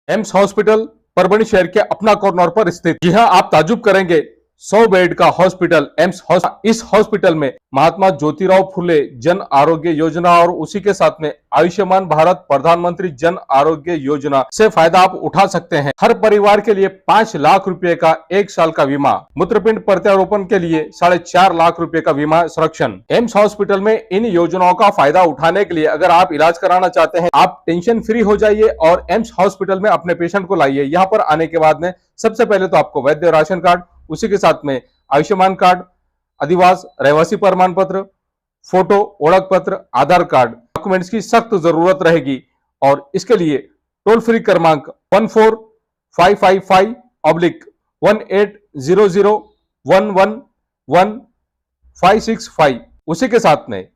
AIIMS hospital Parbhani शहर के अपना कॉर्नर पर स्थित। जी हाँ, आप ताजुब करेंगे, 100 बेड का हॉस्पिटल एम्स हॉस्पिटल। इस हॉस्पिटल में महात्मा ज्योतिराव फुले जन आरोग्य योजना और उसी के साथ में आयुष्मान भारत प्रधानमंत्री जन आरोग्य योजना से फायदा आप उठा सकते हैं। हर परिवार के लिए 5 लाख रुपए का 1 साल का बीमा, मूत्रपिंड प्रत्यारोपण के लिए 4.5 लाख रुपए का बीमा संरक्षण। एम्स हॉस्पिटल में इन योजनाओं का फायदा उठाने के लिए अगर आप इलाज कराना चाहते हैं, आप टेंशन फ्री हो जाइए और एम्स हॉस्पिटल में अपने पेशेंट को लाइए। यहाँ पर आने के बाद में सबसे पहले तो आपको वैद्य राशन कार्ड, उसी के साथ में आयुष्मान कार्ड, अधिवास, रहवासी प्रमाण पत्र, फोटो, ओळख पत्र, आधार कार्ड डॉक्यूमेंट्स की सख्त जरूरत रहेगी। और इसके लिए टोल फ्री क्रमांक 14555/1800111565, उसी के साथ में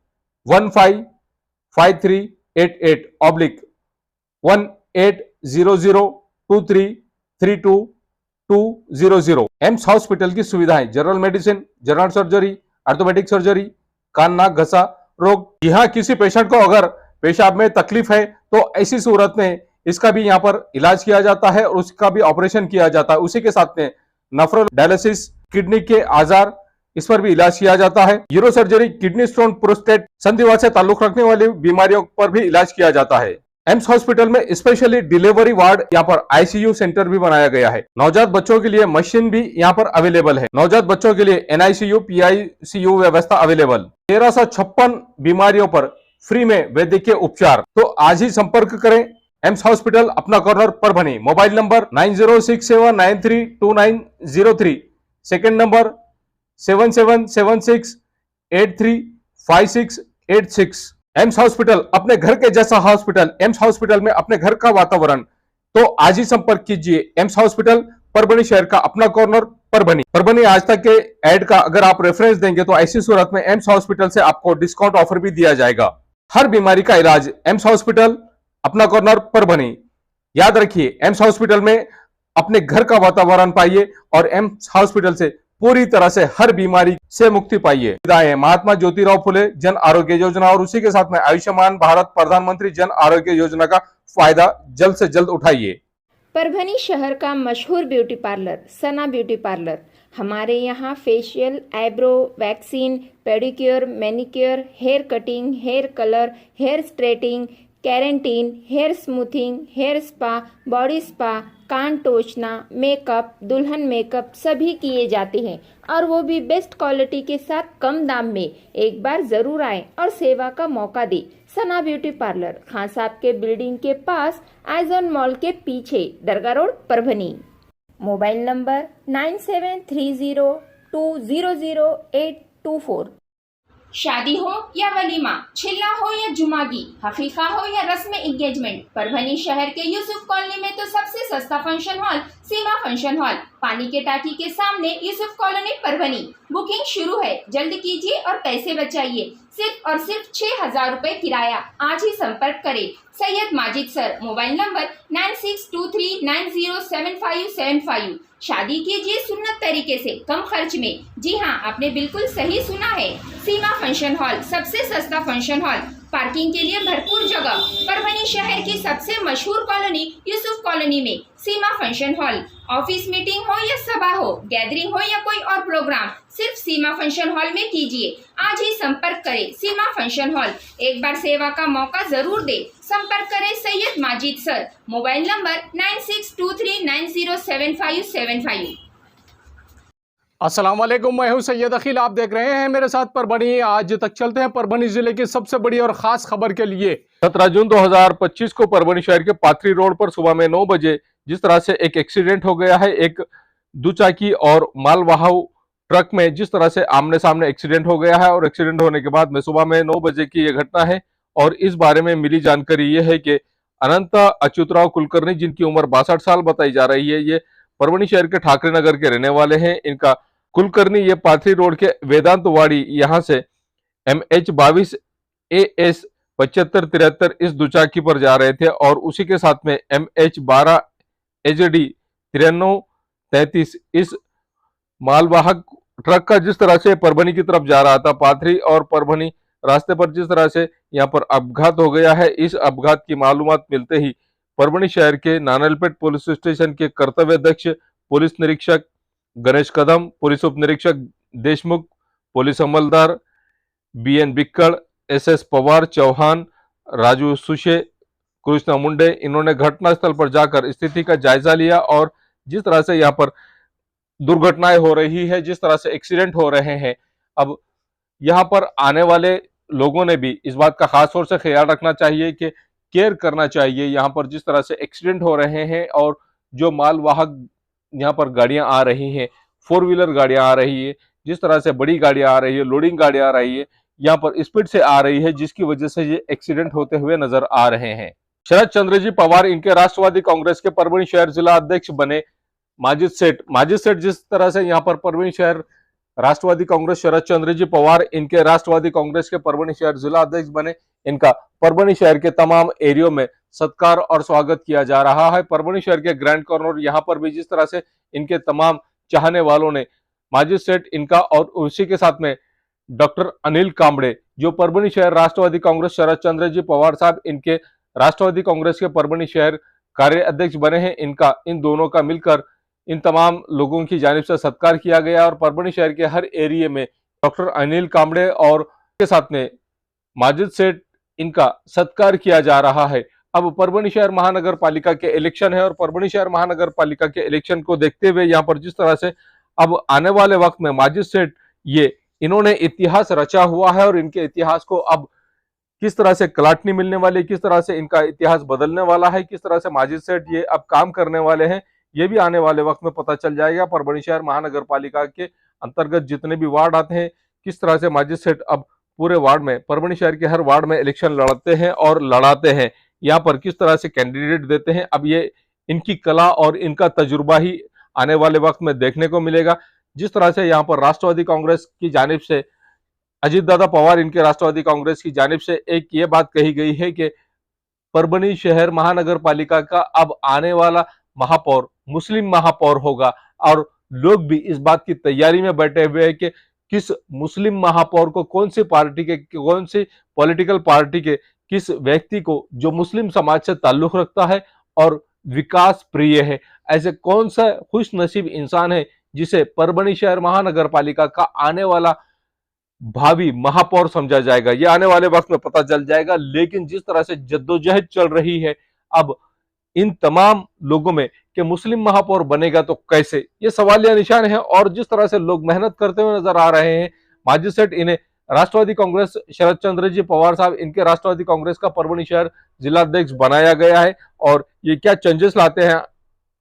155388/1800233200। एम्स हॉस्पिटल की सुविधाएं general medicine, general surgery, orthopaedic surgery, कान नाक घसा रोग। यहाँ किसी पेशेंट को अगर पेशाब में तकलीफ है तो ऐसी सूरत में इसका भी यहाँ पर इलाज किया जाता है और उसका भी ऑपरेशन किया जाता है। उसी के साथ में नफरल डायलिसिस, किडनी के आजार, इस पर भी इलाज किया जाता है। Uro surgery, kidney stone, prostate, संधिवा से ताल्लुक रखने वाली बीमारियों पर भी इलाज किया जाता है। एम्स हॉस्पिटल में स्पेशली डिलीवरी वार्ड, यहाँ पर आईसीयू सेंटर भी बनाया गया है। नवजात बच्चों के लिए मशीन भी यहाँ पर अवेलेबल है। नवजात बच्चों के लिए एनआईसीयू, पीआईसीयू व्यवस्था अवेलेबल। 1356 बीमारियों पर फ्री में वैद्यकीय उपचार। तो आज ही संपर्क करें एम्स हॉस्पिटल, अपना corner Parbhani. Mobile number 9067932903, second number 7776835686। AIIMS hospital अपने घर के जैसा हॉस्पिटल, एम्स हॉस्पिटल में अपने घर का वातावरण। तो आज ही संपर्क कीजिए एम्स हॉस्पिटल, परभणी शहर का अपना कॉर्नर परभणी। परभणी आज तक के ऐड का अगर आप रेफरेंस देंगे तो ऐसी सूरत में एम्स हॉस्पिटल से आपको डिस्काउंट ऑफर भी दिया जाएगा। हर बीमारी का इलाज एम्स हॉस्पिटल, अपना कॉर्नर परभणी। याद रखिए, एम्स हॉस्पिटल में अपने घर का वातावरण पाइए और एम्स हॉस्पिटल से पूरी तरह से हर बीमारी से मुक्ति पाइए। महात्मा ज्योतिराव फुले जन आरोग्य योजना और उसी के साथ में आयुष्मान भारत प्रधानमंत्री जन आरोग्य योजना का फायदा जल्द से जल्द उठाइए। परभणी शहर का मशहूर beauty parlour Sana beauty parlour. हमारे यहाँ facial, eyebrow, waxing, pedicure, manicure, hair cutting, hair colour, hair straightening, keratin, hair smoothing, hair spa, body spa, कान टोचना, मेकअप, दुल्हन मेकअप सभी किए जाते हैं और वो भी बेस्ट क्वालिटी के साथ कम दाम में। एक बार जरूर आएं और सेवा का मौका दें। सना ब्यूटी पार्लर, खान साहब के बिल्डिंग के पास, आइजॉन मॉल के पीछे, दरगाह रोड, परभणी। Mobile number 9730200824। शादी हो या वलीमा, छिल्ला हो या जुमागी, हकीका हो या रस्म एंगेजमेंट, परभणी शहर के यूसुफ कॉलोनी में तो सबसे सस्ता फंक्शन हॉल सीमा फंक्शन हॉल, पानी के टाकी के सामने, यूसुफ कॉलोनी, परभणी। बुकिंग शुरू है, जल्द कीजिए और पैसे बचाइए। सिर्फ और सिर्फ 6,000 रुपए किराया। आज ही संपर्क करें Syed Majid sir. Mobile number 9623907575। शादी कीजिए सुन्नत तरीके से, कम खर्च में। जी हाँ, आपने बिल्कुल सही सुना है। सीमा फंक्शन हॉल, सबसे सस्ता फंक्शन हॉल, पार्किंग के लिए भरपूर जगह। परभणी शहर की सबसे मशहूर कॉलोनी यूसुफ कॉलोनी में सीमा फंक्शन हॉल। ऑफिस मीटिंग हो या सभा हो, गैदरिंग हो या कोई और प्रोग्राम, सिर्फ सीमा फंक्शन हॉल में कीजिए। आज ही संपर्क करें सीमा फंक्शन हॉल। एक बार सेवा का मौका जरूर दे। संपर्क करें Syed Majid sir. Mobile number 9623907575। अस्सलाम वालेकुम, मैं हूं सैयद अखिल। आप देख रहे हैं मेरे साथ परभणी। आज तक चलते हैं परभणी जिले की सबसे बड़ी और खास खबर के लिए। 17 जून 2025 को परभणी शहर के पाथरी रोड पर सुबह में 9 बजे जिस तरह से एक एक्सीडेंट हो गया है, एक दुचाकी और मालवाहू ट्रक में जिस तरह से आमने सामने एक्सीडेंट हो गया है और एक्सीडेंट होने के बाद में सुबह में 9 बजे की यह घटना है। और इस बारे में मिली जानकारी यह है कि अनंत अच्युतराव कुलकर्णी, जिनकी उम्र 62 साल बताई जा रही है, ये परभणी शहर के ठाकरे नगर के रहने वाले हैं। इनका कुलकर्णी ये पाथरी रोड के वेदांतवाड़ी यहाँ से MH22 AS 7573 इस दुचाकी पर जा रहे थे और उसी के साथ में MH12 AJD 9333 इस मालवाहक ट्रक का जिस तरह से परभणी की तरफ जा रहा था, पाथरी और परभणी रास्ते पर जिस तरह से यहाँ पर अपघात हो गया है। इस अपघात की मालूमात मिलते ही परभणी शहर के नानलपेट पुलिस स्टेशन के कर्तव्याध्यक्ष पुलिस निरीक्षक गणेश कदम, पुलिस उप निरीक्षक देशमुख, पुलिस अमलदार बीएन बिक्कड़, एसएस पवार, चौहान, राजू सुशे, कृष्णा मुंडे, इन्होंने घटनास्थल पर जाकर स्थिति का जायजा लिया और जिस तरह से यहाँ पर दुर्घटनाएं हो रही है, जिस तरह से एक्सीडेंट हो रहे हैं, अब यहाँ पर आने वाले लोगों ने भी इस बात का खास तौर से ख्याल रखना चाहिए कि केयर करना चाहिए। यहाँ पर जिस तरह से एक्सीडेंट हो रहे हैं और जो मालवाहक यहाँ पर गाड़ियां आ रही हैं, 4 व्हीलर गाड़ियां आ रही है, जिस तरह से बड़ी गाड़ियां आ रही है, लोडिंग गाड़ियां आ रही है, यहाँ पर स्पीड से आ रही है, जिसकी वजह से ये एक्सीडेंट होते हुए नजर आ रहे हैं। शरद चंद्र जी पवार इनके राष्ट्रवादी कांग्रेस के परभणी शहर जिला अध्यक्ष बने। माजिद सेठ जिस तरह से यहाँ पर परभणी शहर राष्ट्रवादी कांग्रेस शरद चंद्र जी पवार इनके राष्ट्रवादी कांग्रेस के परभणी शहर जिला अध्यक्ष बने, इनका परभणी शहर के तमाम एरियो में सत्कार और स्वागत किया जा रहा है। परभणी शहर के ग्रैंड कॉर्नर यहाँ पर भी जिस तरह से इनके तमाम चाहने वालों ने माजिद सेठ इनका और उसी के साथ में डॉक्टर अनिल कांबड़े जो परभणी शहर राष्ट्रवादी कांग्रेस शरद चंद्र जी पवार साहब इनके राष्ट्रवादी कांग्रेस के परभणी शहर कार्य अध्यक्ष बने हैं, इनका इन दोनों का मिलकर इन तमाम लोगों की जानिब से सत्कार किया गया और परभणी शहर के हर एरिया में डॉक्टर अनिल कांबड़े और के साथ में माजिद सेठ इनका सत्कार किया जा रहा है। अब परभणी शहर महानगर पालिका के इलेक्शन है और परभणी शहर महानगर पालिका के इलेक्शन को देखते हुए यहाँ पर जिस तरह से अब आने वाले वक्त में माजिद सेठ ये इन्होंने इतिहास रचा हुआ है और इनके इतिहास को अब किस तरह से कलाटनी मिलने वाली, किस तरह से इनका इतिहास बदलने वाला है, किस तरह से माजिद सेठ ये अब काम करने वाले हैं, ये भी आने वाले वक्त में पता चल जाएगा। परभणी शहर महानगर पालिका के अंतर्गत जितने भी वार्ड आते हैं, किस तरह से माजिद सेठ अब पूरे वार्ड में परभणी शहर के हर वार्ड में इलेक्शन लड़ते हैं और लड़ाते हैं, यहाँ पर किस तरह से कैंडिडेट देते हैं, अब ये इनकी कला और इनका तजुर्बा ही आने वाले वक्त में देखने को मिलेगा। जिस तरह से यहाँ पर राष्ट्रवादी कांग्रेस की जानिब से अजीत दादा पवार इनके राष्ट्रवादी कांग्रेस की जानिब से एक ये बात कही गई है कि परभणी शहर महानगर पालिका का अब आने वाला महापौर मुस्लिम महापौर होगा और लोग भी इस बात की तैयारी में बैठे हुए हैं कि किस मुस्लिम महापौर को कौन सी पार्टी के, कौन सी पॉलिटिकल पार्टी के किस व्यक्ति को जो मुस्लिम समाज से ताल्लुक रखता है और विकास प्रिय है, ऐसे कौन सा खुश नसीब इंसान है जिसे परभणी शहर महानगर पालिका का आने वाला भावी महापौर समझा जाएगा, ये आने वाले वक्त में पता चल जाएगा। लेकिन जिस तरह से जद्दोजहद चल रही है अब इन तमाम लोगों में कि मुस्लिम महापौर बनेगा तो कैसे, ये सवालिया निशान है और जिस तरह से लोग मेहनत करते हुए नजर आ रहे हैं। माजिद सेठ इन्हें राष्ट्रवादी कांग्रेस शरद चंद्र जी पवार साहब इनके राष्ट्रवादी कांग्रेस का परभणी शहर जिला अध्यक्ष बनाया गया है और ये क्या चेंजेस लाते हैं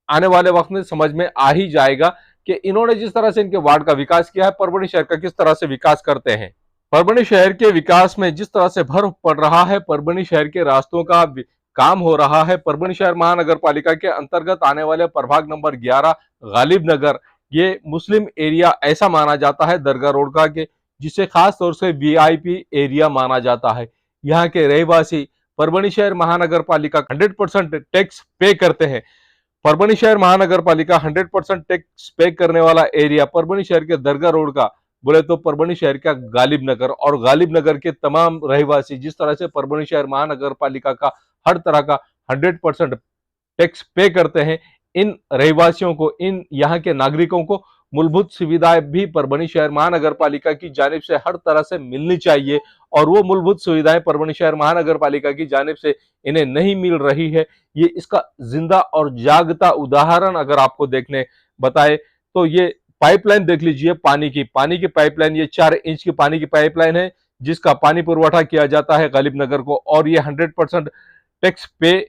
आने वाले वक्त में समझ में आ ही जाएगा कि इन्होंने जिस तरह से इनके वार्ड का विकास किया है, परभणी शहर का किस तरह से विकास करते हैं। परभणी शहर के विकास में जिस तरह से भर पड़ रहा है, परभणी शहर के रास्तों का काम हो रहा है। परभणी शहर महानगर पालिका के अंतर्गत आने वाले प्रभाग नंबर 11 गालिब नगर, ये मुस्लिम एरिया ऐसा माना जाता है दरगाह रोड का कि जिसे खास तौर से वीआईपी एरिया माना जाता है। यहाँ के रहवासी परभणी शहर महानगर पालिका 100% टैक्स पे करते हैं। परभणी शहर महानगर पालिका 100% टैक्स पे करने वाला एरिया परभणी शहर के दरगाह रोड का बोले तो परभणी शहर का गालिब नगर, और गालिब नगर के तमाम रहवासी जिस तरह से परभणी शहर महानगर पालिका का हर तरह का 100% टैक्स पे करते हैं, इन रहवासियों को, इन यहाँ के नागरिकों को मूलभूत सुविधाएं भी परभणी शहर महानगर पालिका की जानिब से हर तरह से मिलनी चाहिए और वो मूलभूत सुविधाएं परभणी शहर महानगर पालिका की जानिब से इन्हें नहीं मिल रही है। ये इसका जिंदा और जागता उदाहरण अगर आपको देखने बताए तो ये पाइपलाइन देख लीजिए, पानी की पाइपलाइन, ये 4 इंच की पानी की पाइपलाइन है जिसका पानी पुरवठा किया जाता है गालिब नगर को, और ये 100% टैक्स पे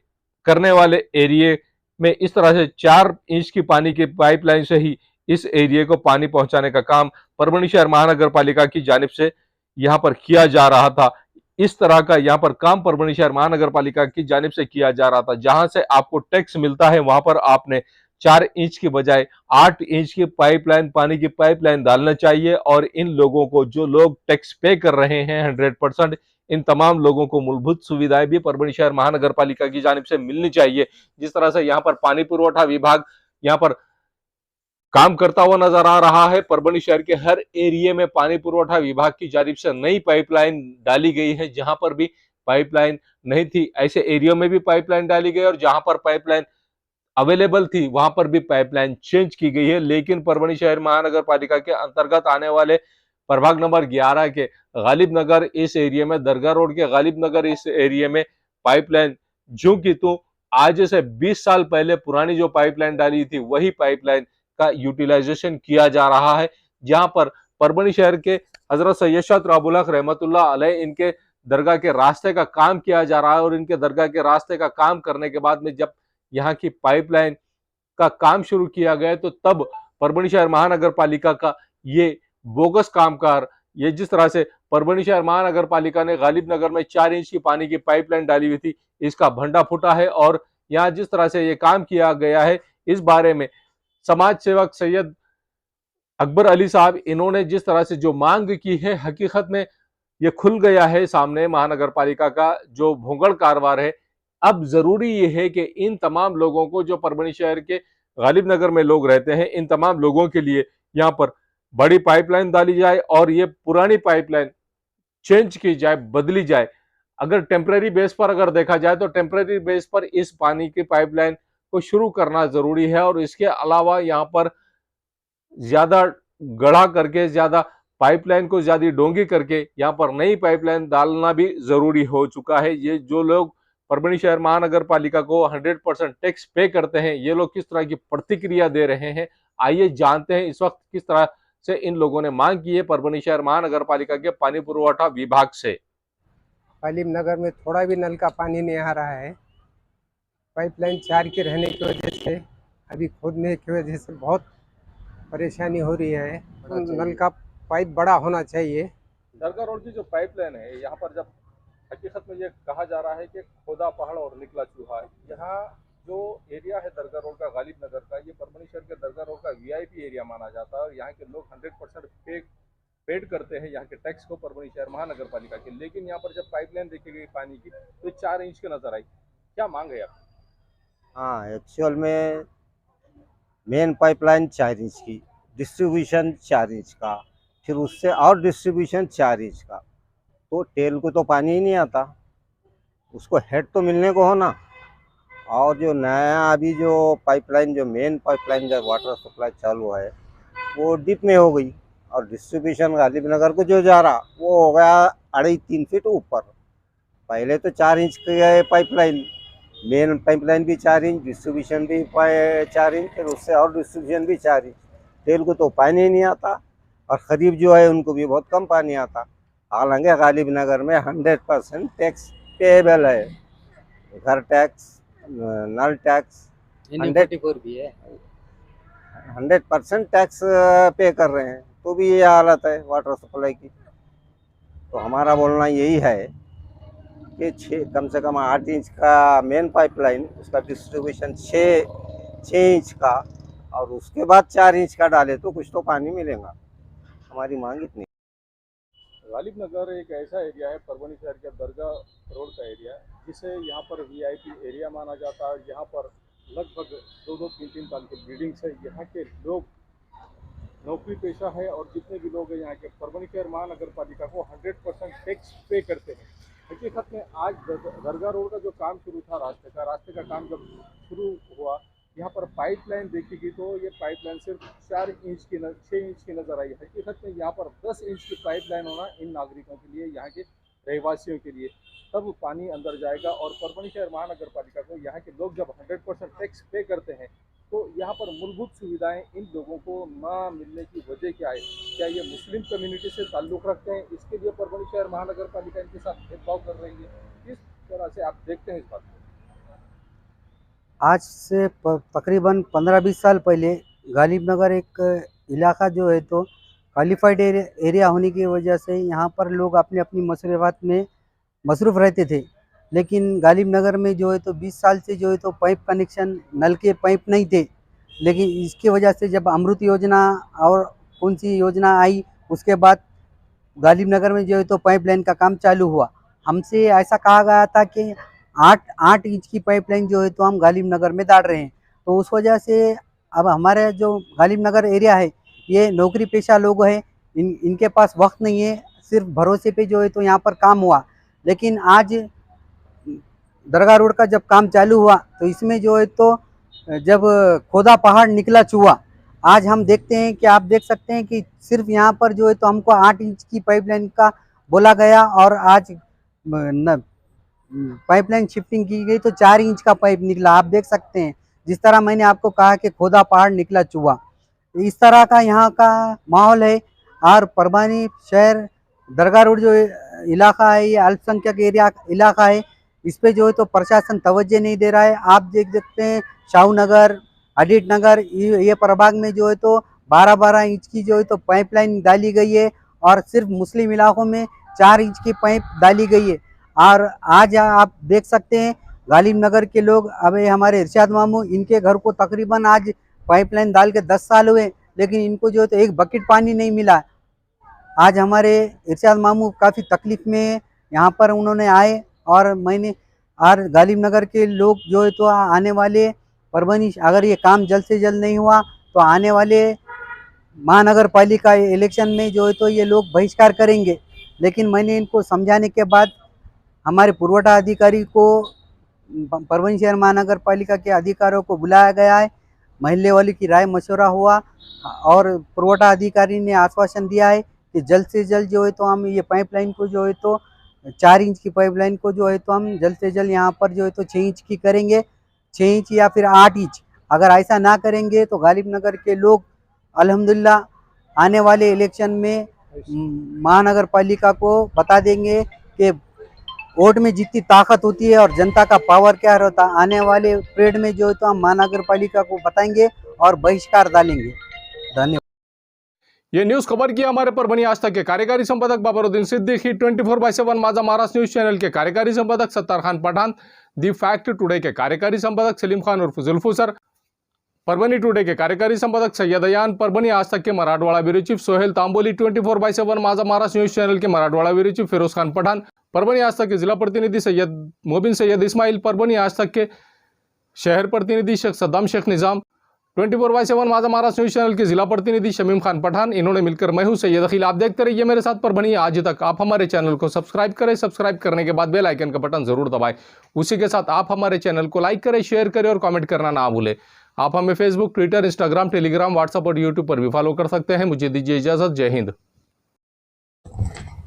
करने वाले एरिया में इस तरह से 4 इंच की पानी की पाइपलाइन से ही इस एरिया को पानी पहुंचाने का काम परभणी शहर महानगर पालिका की जानिब से यहाँ पर किया जा रहा था। इस तरह का यहाँ पर काम परभणी शहर महानगर पालिका की जानिब से किया जा रहा था। जहां से आपको टैक्स मिलता है वहां पर आपने 4 इंच की बजाय 8 इंच की पाइपलाइन, पानी की पाइपलाइन डालना चाहिए और इन लोगों को, जो लोग टैक्स पे कर रहे हैं 100%, इन तमाम लोगों को मूलभूत सुविधाएं भी परभणी शहर महानगर पालिका की जानिब से मिलनी चाहिए। जिस तरह से यहाँ पर पानी पुरवठा विभाग यहाँ पर काम करता हुआ नजर आ रहा है, परभणी शहर के हर एरिया में पानी पुरवठा विभाग की जानिब से नई पाइपलाइन डाली गई है, जहां पर भी पाइपलाइन नहीं थी, ऐसे एरिया में भी पाइपलाइन डाली गई और जहां पर पाइपलाइन अवेलेबल थी वहां पर भी पाइपलाइन चेंज की गई है। लेकिन परभणी शहर महानगर पालिका के अंतर्गत आने वाले प्रभाग नंबर 11 के गालिब नगर इस एरिया में, दरगाह रोड के गालिब नगर इस एरिया में पाइपलाइन जो कि तो आज से 20 साल पहले पुरानी जो पाइपलाइन डाली थी वही पाइपलाइन का यूटिलाइजेशन किया जा रहा है। जहां पर परभणी शहर के हजरत सैयद शाह तुराबुल हक रहमतुल्लाह अलैह इनके दरगाह के रास्ते का काम किया जा रहा है और इनके दरगाह के रास्ते का काम करने के बाद में जब यहाँ की पाइपलाइन का काम शुरू किया गया तो तब परभणी शहर महानगर पालिका का ये बोगस कामकार, ये जिस तरह से परभणी शहर महानगर पालिका ने गालिब नगर में 4 इंच की पानी की पाइपलाइन डाली हुई थी, इसका भंडा फूटा है। और यहाँ जिस तरह से ये काम किया गया है इस बारे में समाज सेवक सैयद अकबर अली साहब इन्होंने जिस तरह से जो मांग की है, हकीकत में ये खुल गया है सामने महानगर पालिका का जो भोंगड़ कारभार है। अब जरूरी ये है कि इन तमाम लोगों को, जो परभणी शहर के गालिब नगर में लोग रहते हैं, इन तमाम लोगों के लिए यहाँ पर बड़ी पाइपलाइन डाली जाए और ये पुरानी पाइपलाइन चेंज की जाए, बदली जाए। अगर टेम्परेरी बेस पर अगर देखा जाए तो टेम्परेरी बेस पर इस पानी की पाइपलाइन को शुरू करना जरूरी है और इसके अलावा यहाँ पर ज्यादा गढ़ा करके, ज्यादा पाइपलाइन को ज्यादा डोंगी करके यहाँ पर नई पाइपलाइन डालना भी जरूरी हो चुका है। ये जो लोग परभणी शहर महानगर पालिका को 100% टैक्स पे करते हैं, ये लोग किस तरह की प्रतिक्रिया दे रहे हैं, आइए जानते हैं इस वक्त किस तरह से इन लोगों ने मांग की है परभणी शहर महानगर पालिका के पानी पुरवठा विभाग से। गालिब नगर में थोड़ा भी नल का पानी नहीं आ रहा है। पाइपलाइन 4 के रहने की वजह से, अभी खोदने की वजह से बहुत परेशानी हो रही है। नल का पाइप बड़ा होना चाहिए। दरगाह रोड की जो पाइपलाइन है, यहाँ पर जब हकीकत में ये कहा जा रहा है कि खोदा पहाड़ और निकला चूहा, यहाँ जो एरिया है दरगाह रोड का, गालिब नगर का, ये परभणी शहर के दरगाह रोड का वीआईपी एरिया माना जाता है और यहाँ के लोग 100% पेड करते हैं यहाँ के टैक्स को परभणी शहर महानगर पालिका के। लेकिन यहाँ पर जब पाइपलाइन देखी गई पानी की तो 4 इंच के नजर आई, क्या मांग है आपकी? हाँ, एक्चुअल में मेन पाइपलाइन 4 इंच की, डिस्ट्रीब्यूशन 4 इंच का, फिर उससे और डिस्ट्रीब्यूशन 4 इंच का, तो टेल को तो पानी ही नहीं आता, उसको हेड तो मिलने को हो ना। और जो नया अभी जो पाइपलाइन, जो मेन पाइपलाइन जो वाटर सप्लाई चालू है वो डीप में हो गई और डिस्ट्रीब्यूशन गालिब नगर को जो जा रहा वो हो गया 2.5-3 फीट ऊपर। पहले तो 4 इंच की पाइपलाइन, मेन पाइपलाइन भी 4 इंच, डिस्ट्रीब्यूशन भी 4 इंच, फिर उससे और डिस्ट्रीब्यूशन भी 4 इंच। तेल को तो पानी नहीं आता और खरीब जो है उनको भी बहुत कम पानी आता। हालांकि गालिब नगर में 100% टैक्स पेएबल है, घर टैक्स, नल टैक्स 100 भी है, 100% टैक्स पे कर रहे हैं, तो भी ये हालत है वाटर सप्लाई की। तो हमारा बोलना यही है कि कम से कम 8 इंच का मेन पाइपलाइन, उसका डिस्ट्रीब्यूशन 6 इंच का और उसके बाद 4 इंच का डाले तो कुछ तो पानी मिलेगा। हमारी मांग इतनी। गालिब नगर एक ऐसा एरिया है परभणी शहर के दरगाह रोड का एरिया, जिसे यहाँ पर वीआईपी एरिया माना जाता है। यहाँ पर लगभग 2-3 साल की बिल्डिंग्स है। यहाँ के लोग नौकरी पेशा है और जितने भी लोग हैं यहाँ के परभणी शहर महानगर पालिका को 100% टैक्स पे करते हैं। हकीकत में आज दरगाह रोड का जो काम शुरू था, रास्ते का काम जब शुरू हुआ, यहाँ पर पाइपलाइन देखी गई तो ये पाइपलाइन सिर्फ 6 इंच की नजर आई। हकीकत में यहाँ पर 10 इंच की पाइपलाइन होना इन नागरिकों के लिए, यहाँ के रहवासियों के लिए, तब पानी अंदर जाएगा। और परभणी शहर महानगर पालिका को यहाँ के लोग जब 100% टैक्स पे करते हैं तो यहाँ पर मूलभूत सुविधाएं इन लोगों को ना मिलने की वजह क्या है? क्या ये मुस्लिम कम्युनिटी से ताल्लुक़ रखते हैं, इसके लिए परभणी शहर महानगर पालिका इनके साथ भेदभाव कर रही है? किस तरह से आप देखते हैं इस बात को? आज से तकरीबन 15-20 साल पहले गालिब नगर एक इलाका जो है तो क्वालिफाइड एरिया होने की वजह से यहाँ पर लोग अपनी अपनी मसरूफ़ात में मसरूफ़ रहते थे। लेकिन गालिब नगर में जो है तो 20 साल से जो है तो पाइप कनेक्शन, नल के पाइप नहीं थे। लेकिन इसकी वजह से जब अमृत योजना और कौन सी योजना आई, उसके बाद गालिब नगर में जो है तो पाइपलाइन का काम चालू हुआ। हमसे ऐसा कहा गया था कि 8 इंच की पाइपलाइन जो है तो हम गालिब नगर में डाल रहे हैं। तो उस वजह से अब हमारे जो गालिब नगर एरिया है ये नौकरी पेशा लोग हैं, इनके पास वक्त नहीं है, सिर्फ भरोसे पे जो है तो यहाँ पर काम हुआ। लेकिन आज दरगाह रोड का जब काम चालू हुआ तो इसमें जो है तो जब खोदा पहाड़ निकला चूहा, आज हम देखते हैं कि आप देख सकते हैं कि सिर्फ यहाँ पर जो है तो हमको 8 इंच की पाइपलाइन का बोला गया और आज पाइपलाइन शिफ्टिंग की गई तो 4 इंच का पाइप निकला। आप देख सकते हैं जिस तरह मैंने आपको कहा कि खोदा पहाड़ निकला चूहा, इस तरह का यहाँ का माहौल है। और परभणी शहर दरगाह रोड जो इलाका है ये अल्पसंख्यक एरिया इलाका है, इस पे जो है तो प्रशासन तवज्जो नहीं दे रहा है। आप देख सकते हैं शाहू नगर, अडिट नगर, ये प्रभाग में जो है तो 12-12 इंच की जो है तो पाइपलाइन डाली गई है और सिर्फ मुस्लिम इलाकों में 4 इंच की पाइप डाली गई है। और आज आप देख सकते हैं गालिब नगर के लोग, अब हमारे इरशाद मामू, इनके घर को तकरीबन आज पाइपलाइन डाल के 10 साल हुए, लेकिन इनको जो है तो एक बकेट पानी नहीं मिला। आज हमारे इरशाद मामू काफ़ी तकलीफ में यहाँ पर उन्होंने आए और मैंने और गालिब नगर के लोग जो है तो आने वाले परभणी, अगर ये काम जल्द से जल्द नहीं हुआ तो आने वाले महानगर पालिका इलेक्शन में जो है तो ये लोग बहिष्कार करेंगे। लेकिन मैंने इनको समझाने के बाद हमारे पुरवठा अधिकारी को, परभणी शहर महानगर पालिका के अधिकारियों को बुलाया गया है, महल्ले वाली की राय मशवरा हुआ और पुरवठा अधिकारी ने आश्वासन दिया है कि जल्द से जल्द जो है तो हम ये पाइपलाइन को जो है तो 4 इंच की पाइपलाइन को जो है तो हम जल्द से जल्द यहाँ पर जो है तो 6 इंच की करेंगे, 6 इंच या फिर 8 इंच। अगर ऐसा ना करेंगे तो गालिब नगर के लोग अल्हम्दुलिल्लाह आने वाले इलेक्शन में महानगर पालिका को बता देंगे कि वोट में जितनी ताकत होती है और जनता का पावर क्या रहता है। आने वाले पीरियड में जो है तो हम महानगर पालिका को बताएंगे और बहिष्कार डालेंगे। धन्यवाद। ये न्यूज खबर की हमारे परभणी आज तक के कार्यकारी संपादक बाबरुद्दीन सिद्दीकी, 24/7 माझा महाराष्ट्र न्यूज चैनल के कार्यकारी संपादक Sattar Khan Pathan, The Fact Today के कार्यकारी संपादक सलीम खान उर्फ जुल्फू सर, परभणी टुडे के कार्यकारी संपादक सैयद अयान, परभणी आज तक के मराठवाड़ा ब्यूरो चीफ सोहेल तांबोली, 24/7 माझा महाराष्ट्र न्यूज चैनल के मराठवाड़ा ब्यूरो चीफ फिरोज खान पठान, परभणी आज तक के जिला प्रतिनिधि सैयद मोबिन सैयद इस्माइल, परभणी आज तक के शहर प्रतिनिधि शेख सद्दाम शेख निजाम, 24/7 माझा महाराष्ट्र न्यूज चैनल के जिला प्रतिनिधि शमीम खान पठान, इन्होंने मिलकर मैं हूं सैयद अखिल। आप देखते रहिए मेरे साथ परभणी आज तक। आप हमारे चैनल को सब्सक्राइब करें, सब्सक्राइब करने के बाद बेल आइकन का बटन जरूर दबाएं। उसी के साथ आप हमारे चैनल को लाइक करें, शेयर करें और कमेंट करना ना भूलें। आप हमें Facebook, Twitter, Instagram, Telegram, WhatsApp और यूट्यूब पर भी फॉलो कर सकते हैं। मुझे दीजिए इजाजत। जय हिंद।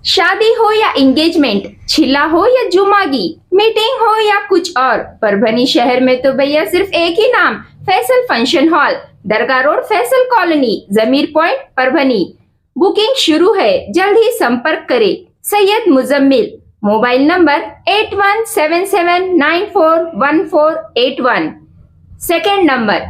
शादी हो या एंगेजमेंट, छिला हो या जुमागी, मीटिंग हो या कुछ और, परभणी शहर में तो भैया सिर्फ एक ही नाम, फैसल फंक्शन हॉल, दरगाह रोड, फैसल कॉलोनी, जमीर पॉइंट, परभणी। बुकिंग शुरू है, जल्द ही संपर्क करें। Syed Muzammil, mobile number 8177941481, second number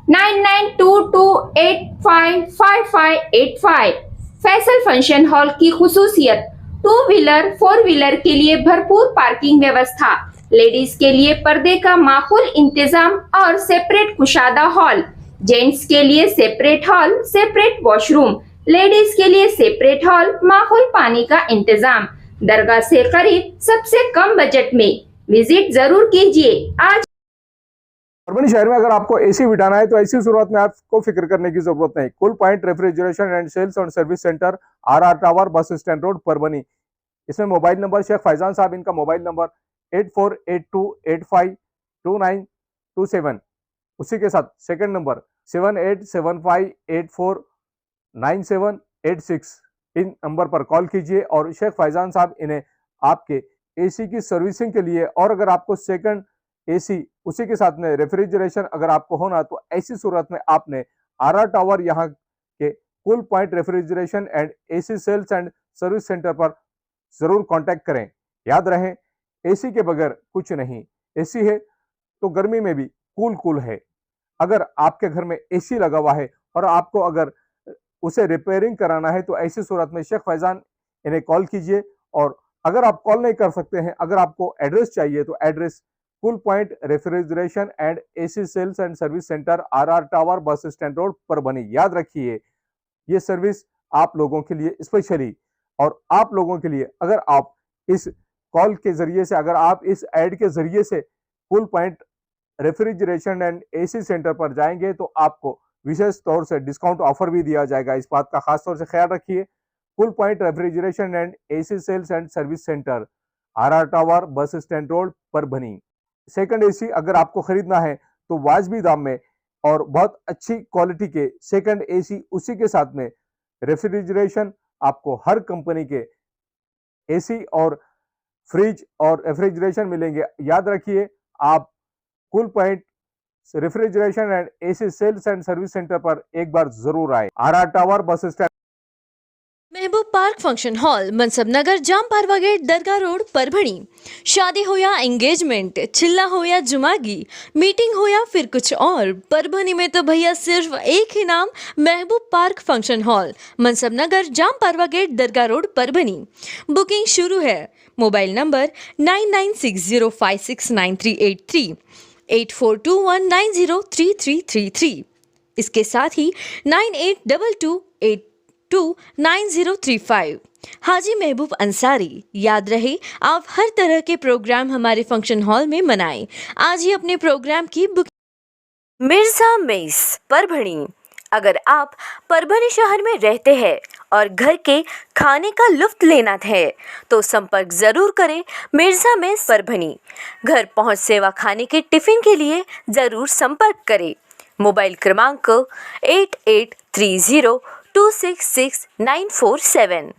9922855585। Faisal function hall की खुसूसियत, 2 व्हीलर 4 व्हीलर के लिए भरपूर पार्किंग व्यवस्था, लेडीज के लिए पर्दे का माकूल इंतजाम और सेपरेट कुशादा हॉल, जेंट्स के लिए separate hall, separate washroom, ladies के लिए सेपरेट हॉल, माकूल पानी का इंतजाम, दरगाह से करीब, सबसे कम बजट में। विजिट जरूर कीजिए। आज परभणी शहर में अगर आपको एसी बिठाना है तो ऐसी शुरुआत में आपको फिक्र करने की जरूरत नहीं। Cool point refrigeration and sales और service centre, RR tower, bus stand road, Parbhani. इसमें मोबाइल नंबर शेख फैजान साहब, इनका मोबाइल नंबर 8482852927। उसी के साथ सेकंड नंबर 7875849786। इन नंबर पर कॉल कीजिए और शेख फैजान साहब इन्हें आपके एसी की सर्विसिंग के लिए, और अगर आपको सेकंड एसी उसी के साथ में रेफ्रिजरेशन अगर आपको होना तो ऐसी सूरत में आपने RR टावर यहाँ के Cool point refrigeration and AC sales and service centre पर जरूर कांटेक्ट करें। याद रहे, एसी के बगैर कुछ नहीं। एसी है तो गर्मी में भी कूल है। अगर आपके घर में एसी लगा हुआ है और आपको अगर उसे रिपेयरिंग कराना है तो ऐसी सूरत में शेख फैजान इन्हें कॉल कीजिए। और अगर आप कॉल नहीं कर सकते हैं, अगर आपको एड्रेस चाहिए तो address Cool point refrigeration and AC sales and service centre, RR tower, bus stand road, Parbhani. याद रखिए, ये सर्विस आप लोगों के लिए स्पेशली, और आप लोगों के लिए अगर आप इस कॉल के जरिए से, अगर आप इस ऐड के जरिए से cool point refrigeration and AC centre पर जाएंगे तो आपको विशेष तौर से डिस्काउंट ऑफर भी दिया जाएगा। इस बात का खास तौर से ख्याल रखिए। Cool point refrigeration and AC sales and service centre, RR tower bus stand road Parbhani. Second AC अगर आपको खरीदना है तो वाजबी दाम में और बहुत अच्छी क्वालिटी के सेकंड एसी, उसी के साथ में रेफ्रिजरेशन, आपको हर कंपनी के एसी और फ्रिज और रेफ्रिजरेशन मिलेंगे। याद रखिए, आप Cool point refrigeration and AC sales and service centre पर एक बार जरूर आए। RR tower bus stand Mehboob park function hall, Mansab Nagar, Jam Parwa gate, Dargah road, Parbhani. शादी हो या एंगेजमेंट, चिल्ला हो या जुमागी, मीटिंग हो या फिर कुछ और, परभणी में तो भैया सिर्फ एक ही नाम, महबूब park function hall, Mansab Nagar, Jam Parwa gate, Dargah road, Parbhani. Booking शुरू है। Mobile number 9960569383, 8421903333। इसके साथ ही 9822829035। हाजी महबूब अंसारी। याद रहे, आप हर तरह के प्रोग्राम हमारे फंक्शन हॉल में मनाएं। आज ही अपने प्रोग्राम की बुकिंग। मिर्जा मेस, परभणी। अगर आप परभणी शहर में रहते हैं और घर के खाने का लुत्फ लेना है तो संपर्क जरूर करें मिर्जा मेस, परभणी। घर पहुंच सेवा खाने के टिफिन के लिए जरूर संपर्क करें। मोबाइल क्रमांक 8830266947।